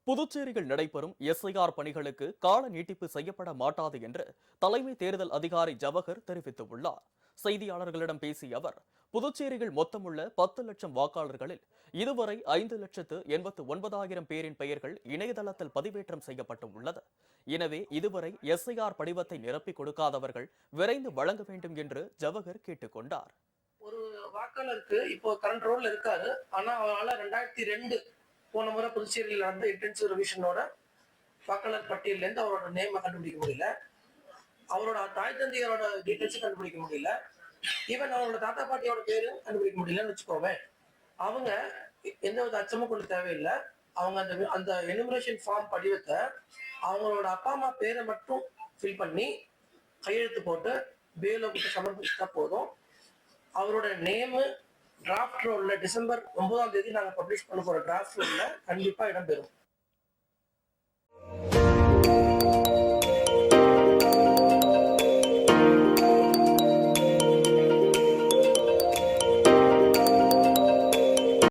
புதுச்சேரியில் நடைபெறும் எஸ்ஐஆர் பணிகளுக்கு கால நீட்டிப்பு செய்யப்பட மாட்டாது என்று தலைமை தேர்தல் அதிகாரி ஜவஹர் தெரிவித்துள்ளார். செய்தியாளர்களிடம் பேசிய அவர், புதுச்சேரியில் மொத்தமுள்ள 10 லட்சம் வாக்காளர்களில் இதுவரை 5,89,000 பேரின் பெயர்கள் இணையதளத்தில் பதிவேற்றம் செய்யப்பட்டுள்ளது. எனவே இதுவரை எஸ்ஐஆர் படிவத்தை நிரப்பிக் கொடுக்காதவர்கள் விரைந்து வழங்க வேண்டும் என்று ஜவஹர் கேட்டுக் கொண்டார். ஒரு வாக்காளருக்கு இப்போ கரண்ட் ரோல்ல இருக்காரு. ஆனா அவரால் 2002 போன முறை புதுச்சேரியில் நடந்த இன்டென்சிவ் ரிவிஷனோட வாக்காளர் பட்டியல இருந்து அவரோட நேம் கண்டுபிடிக்க முடியல. அவரோட தாய் தந்தையரோட டீட்டெயில்ஸ் கண்டுபிடிக்க முடியல. ஈவன் அவரோட தாத்தா பாட்டியோட பேரு கண்டுபிடிக்க முடியலன்னு வச்சுக்கோவேன். அவங்க எந்த வித அச்சமும் கொள்ள தேவையில்லை. அவங்க அந்த அந்த எனுமரேஷன் ஃபார்ம் படிவத்தை அவங்களோட அப்பா அம்மா பேரை மட்டும் ஃபில் பண்ணி கையெழுத்து போட்டு பிஎல்ஓ சமர்ப்பிச்சா போதும். அவரோட நேமு டிராஃப்ட் ரோல்ல டிசம்பர் 9ஆம் தேதி நாங்க பப்ளிஷ் பண்ண போற டிராஃப்ட் ரோல்ல கண்டிப்பா இடம்பெறும்.